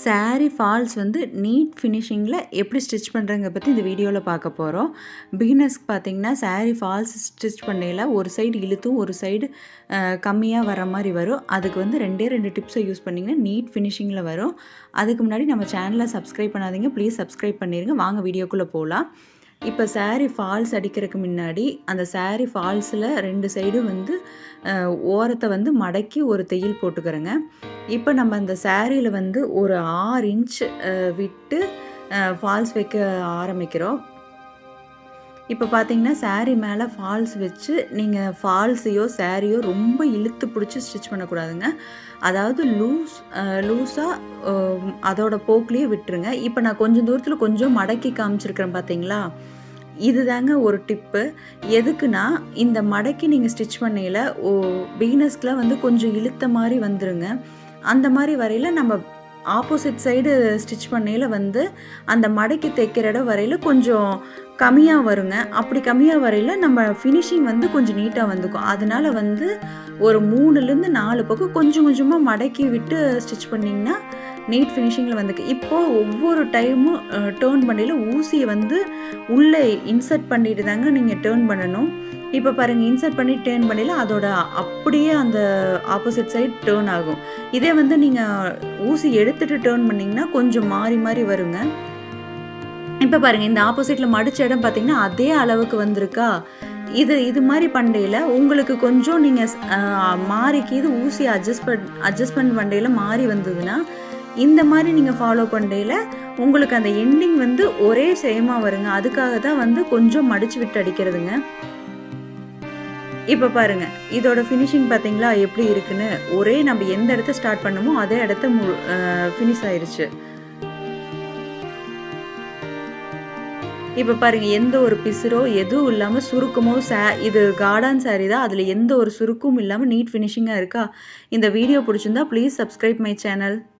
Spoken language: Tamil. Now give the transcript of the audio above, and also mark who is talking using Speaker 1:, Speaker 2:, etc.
Speaker 1: சாரீ ஃபால்ஸ் வந்து நீட் ஃபினிஷிங்கில் எப்படி ஸ்டிச் பண்ணுறங்க பற்றி இந்த வீடியோவில் பார்க்க போகிறோம். பிகினர்ஸ்க்கு பார்த்தீங்கன்னா சாரீ ஃபால்ஸ் ஸ்டிச் பண்ணையில் ஒரு சைடு இழுத்தும் ஒரு சைடு கம்மியாக வர மாதிரி வரும். அதுக்கு வந்து ரெண்டு டிப்ஸை யூஸ் பண்ணிங்கன்னா நீட் ஃபினிஷிங்கில் வரும். அதுக்கு முன்னாடி நம்ம சேனலை சப்ஸ்கிரைப் பண்ணாதீங்க, ப்ளீஸ் சப்ஸ்கிரைப் பண்ணிடுங்க. வாங்க வீடியோக்குள்ளே போகலாம். இப்போ சாரீ ஃபால்ஸ் அடிக்கிறதுக்கு முன்னாடி அந்த சாரீ ஃபால்ஸில் 2 சைடும் வந்து ஓரத்தை வந்து மடக்கி ஒரு தையல் போட்டுக்கிறேங்க. இப்போ நம்ம அந்த சாரியில் வந்து ஒரு 6 இன்ச் விட்டு ஃபால்ஸ் வைக்க ஆரம்பிக்கிறோம். இப்போ பார்த்தீங்கன்னா சாரீ மேலே ஃபால்ஸ் வச்சு நீங்கள் ஃபால்ஸையோ சாரியோ ரொம்ப இழுத்து பிடிச்சி ஸ்டிச் பண்ணக்கூடாதுங்க. அதாவது லூஸாக அதோட போக்குலேயே விட்டுருங்க. இப்போ நான் கொஞ்சம் தூரத்தில் கொஞ்சம் மடக்கி காமிச்சிருக்கிறேன் பார்த்தீங்களா, இது தாங்க ஒரு டிப்பு. எதுக்குன்னா இந்த மடக்கி நீங்கள் ஸ்டிச் பண்ணையில் பிகினர்ஸ்க்குலாம் வந்து கொஞ்சம் இழுத்த மாதிரி வந்துருங்க. அந்த மாதிரி வரையில் நம்ம ஆப்போசிட் சைடு ஸ்டிச் பண்ணையில் வந்து அந்த மடக்கி தைக்கிற இடம் வரையில் கொஞ்சம் கம்மியாக வருங்க. அப்படி கம்மியாக வரையில் நம்ம ஃபினிஷிங் வந்து கொஞ்சம் நீட்டாக வந்துக்கும். அதனால் வந்து ஒரு 3லேருந்து 4 பக்கம் கொஞ்சம் கொஞ்சமாக மடக்கி விட்டு ஸ்டிச் பண்ணிங்கன்னா நீட் ஃபினிஷிங்கில் வந்துக்கு. இப்போது ஒவ்வொரு டைமும் டேர்ன் பண்ணையில் ஊசியை வந்து உள்ளே இன்சர்ட் பண்ணிட்டு தாங்க நீங்கள் டேர்ன் பண்ணணும். இப்போ பாருங்கள், இன்சர்ட் பண்ணி டேர்ன் பண்ணல அதோட அப்படியே அந்த ஆப்போசிட் சைட் டேர்ன் ஆகும். இதே வந்து நீங்கள் ஊசி எடுத்துகிட்டு டேர்ன் பண்ணிங்கன்னா கொஞ்சம் மாறி மாறி வருங்க. இப்போ பாருங்கள், இந்த ஆப்போசிட்டில் மடித்த இடம் பார்த்திங்கன்னா அதே அளவுக்கு வந்திருக்கா. இது மாதிரி பண்ணையில் உங்களுக்கு கொஞ்சம் நீங்கள் மாறிக்கு இது ஊசி அட்ஜஸ்ட்மெண்ட் பண்ணையில் மாறி வந்ததுன்னா இந்த மாதிரி நீங்கள் ஃபாலோ பண்ணையில் உங்களுக்கு அந்த எண்டிங் வந்து ஒரே சேமாக வருங்க. அதுக்காக தான் வந்து கொஞ்சம் மடித்து விட்டு அடிக்கிறதுங்க. இப்போ பாருங்கள், இதோட ஃபினிஷிங் பார்த்தீங்களா எப்படி இருக்குன்னு. ஒரே நம்ம எந்த இடத்த ஸ்டார்ட் பண்ணமோ அதே இடத்த ஃபினிஷ் ஆயிடுச்சு. இப்போ பாருங்கள், எந்த ஒரு பிசுரோ எதுவும் இல்லாமல் சுருக்கமோ இது கார்டன் சாரீ தான், அதில் எந்த ஒரு சுருக்கமும் இல்லாமல் நீட் ஃபினிஷிங்காக இருக்கா. இந்த வீடியோ பிடிச்சிருந்தா ப்ளீஸ் சப்ஸ்கிரைப் மை சேனல்.